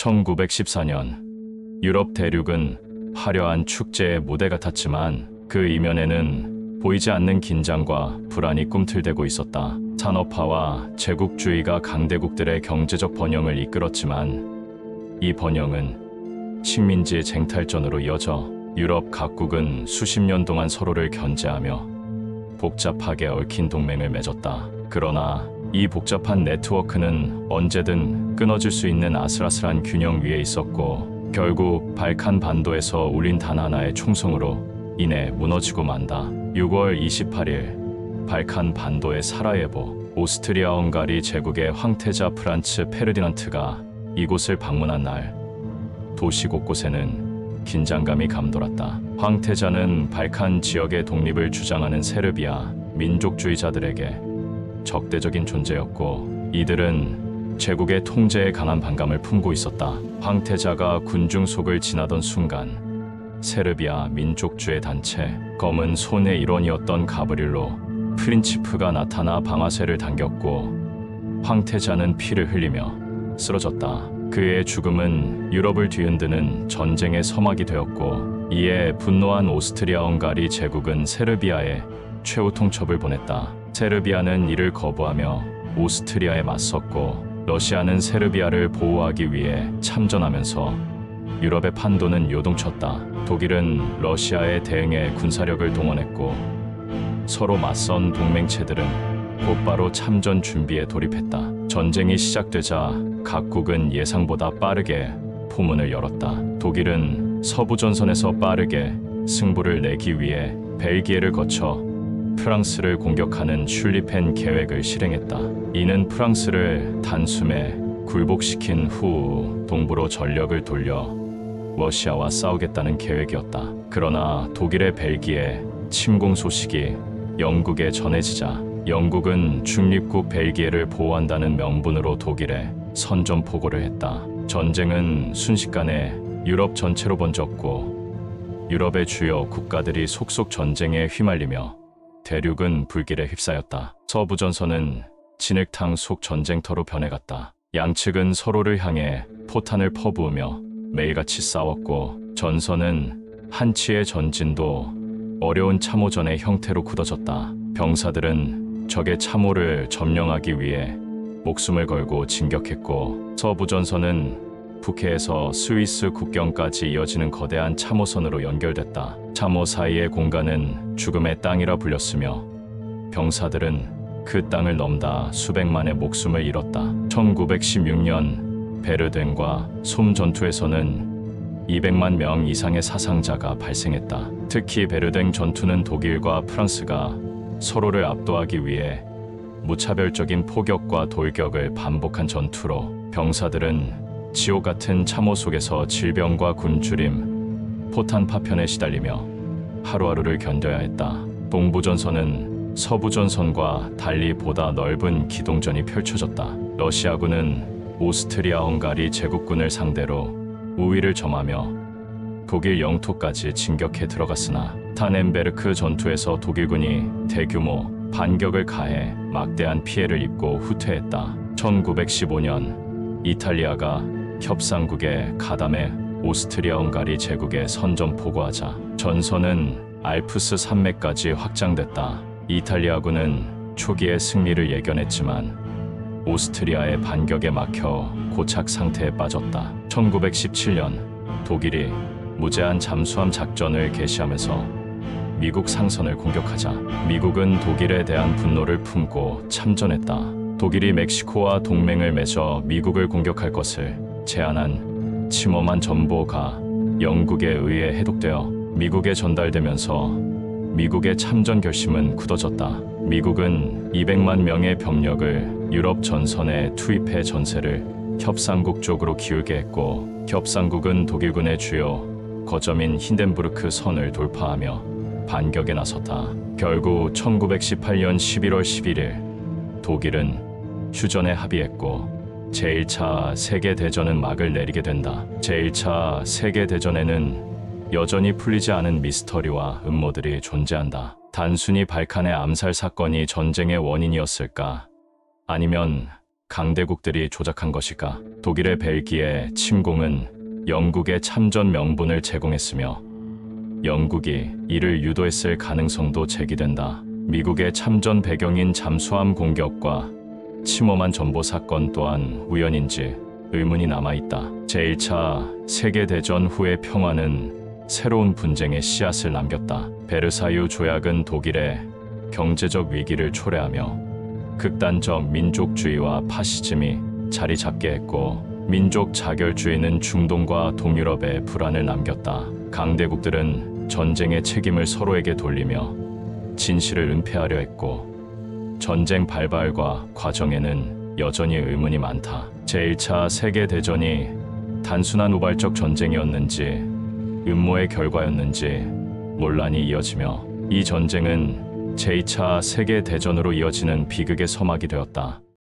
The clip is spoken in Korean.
1914년 유럽 대륙은 화려한 축제의 무대 같았지만 그 이면에는 보이지 않는 긴장과 불안이 꿈틀대고 있었다. 산업화와 제국주의가 강대국들의 경제적 번영을 이끌었지만 이 번영은 식민지 쟁탈전으로 이어져 유럽 각국은 수십 년 동안 서로를 견제하며 복잡하게 얽힌 동맹을 맺었다. 그러나 이 복잡한 네트워크는 언제든 끊어질 수 있는 아슬아슬한 균형 위에 있었고 결국 발칸 반도에서 울린 단 하나의 총성으로 인해 무너지고 만다. 6월 28일 발칸 반도의 사라예보, 오스트리아-헝가리 제국의 황태자 프란츠 페르디난트가 이곳을 방문한 날 도시 곳곳에는 긴장감이 감돌았다. 황태자는 발칸 지역의 독립을 주장하는 세르비아 민족주의자들에게 적대적인 존재였고 이들은 제국의 통제에 강한 반감을 품고 있었다. 황태자가 군중 속을 지나던 순간 세르비아 민족주의 단체 검은 손의 일원이었던 가브릴로 프린치프가 나타나 방아쇠를 당겼고 황태자는 피를 흘리며 쓰러졌다. 그의 죽음은 유럽을 뒤흔드는 전쟁의 서막이 되었고 이에 분노한 오스트리아-헝가리 제국은 세르비아에 최후 통첩을 보냈다. 세르비아는 이를 거부하며 오스트리아에 맞섰고 러시아는 세르비아를 보호하기 위해 참전하면서 유럽의 판도는 요동쳤다. 독일은 러시아에 대응해 군사력을 동원했고 서로 맞선 동맹체들은 곧바로 참전 준비에 돌입했다. 전쟁이 시작되자 각국은 예상보다 빠르게 포문을 열었다. 독일은 서부전선에서 빠르게 승부를 내기 위해 벨기에를 거쳐 프랑스를 공격하는 슐리펜 계획을 실행했다. 이는 프랑스를 단숨에 굴복시킨 후 동부로 전력을 돌려 러시아와 싸우겠다는 계획이었다. 그러나 독일의 벨기에 침공 소식이 영국에 전해지자 영국은 중립국 벨기에를 보호한다는 명분으로 독일에 선전포고를 했다. 전쟁은 순식간에 유럽 전체로 번졌고 유럽의 주요 국가들이 속속 전쟁에 휘말리며 대륙은 불길에 휩싸였다. 서부전선은 진흙탕 속 전쟁터로 변해갔다. 양측은 서로를 향해 포탄을 퍼부으며 매일같이 싸웠고 전선은 한치의 전진도 어려운 참호전의 형태로 굳어졌다. 병사들은 적의 참호를 점령하기 위해 목숨을 걸고 진격했고 서부전선은 북해에서 스위스 국경까지 이어지는 거대한 참호선으로 연결됐다. 참호 사이의 공간은 죽음의 땅이라 불렸으며 병사들은 그 땅을 넘다 수백만의 목숨을 잃었다. 1916년 베르덴과 솜 전투에서는 200만 명 이상의 사상자가 발생했다. 특히 베르덴 전투는 독일과 프랑스가 서로를 압도하기 위해 무차별적인 포격과 돌격을 반복한 전투로 병사들은 지옥 같은 참호 속에서 질병과 굶주림, 포탄 파편에 시달리며 하루하루를 견뎌야 했다. 동부전선은 서부전선과 달리 보다 넓은 기동전이 펼쳐졌다. 러시아군은 오스트리아-헝가리 제국군을 상대로 우위를 점하며 독일 영토까지 진격해 들어갔으나 타넨베르크 전투에서 독일군이 대규모 반격을 가해 막대한 피해를 입고 후퇴했다. 1915년 이탈리아가 협상국의 가담에 오스트리아-헝가리 제국에 선전포고하자 전선은 알프스 산맥까지 확장됐다. 이탈리아군은 초기의 승리를 예견했지만 오스트리아의 반격에 막혀 고착 상태에 빠졌다. 1917년 독일이 무제한 잠수함 작전을 개시하면서 미국 상선을 공격하자 미국은 독일에 대한 분노를 품고 참전했다. 독일이 멕시코와 동맹을 맺어 미국을 공격할 것을 제안한 침엄한 정보가 영국에 의해 해독되어 미국에 전달되면서 미국의 참전 결심은 굳어졌다. 미국은 200만 명의 병력을 유럽 전선에 투입해 전세를 협상국 쪽으로 기울게 했고 협상국은 독일군의 주요 거점인 힌덴부르크 선을 돌파하며 반격에 나섰다. 결국 1918년 11월 11일 독일은 휴전에 합의했고 제1차 세계대전은 막을 내리게 된다. 제1차 세계대전에는 여전히 풀리지 않은 미스터리와 음모들이 존재한다. 단순히 발칸의 암살 사건이 전쟁의 원인이었을까? 아니면 강대국들이 조작한 것일까? 독일의 벨기에 침공은 영국의 참전 명분을 제공했으며 영국이 이를 유도했을 가능성도 제기된다. 미국의 참전 배경인 잠수함 공격과 침범한 전보 사건 또한 우연인지 의문이 남아있다. 제1차 세계대전 후의 평화는 새로운 분쟁의 씨앗을 남겼다. 베르사유 조약은 독일의 경제적 위기를 초래하며 극단적 민족주의와 파시즘이 자리 잡게 했고 민족 자결주의는 중동과 동유럽에 불안을 남겼다. 강대국들은 전쟁의 책임을 서로에게 돌리며 진실을 은폐하려 했고 전쟁 발발과 과정에는 여전히 의문이 많다. 제1차 세계대전이 단순한 우발적 전쟁이었는지 음모의 결과였는지 논란이 이어지며 이 전쟁은 제2차 세계대전으로 이어지는 비극의 서막이 되었다.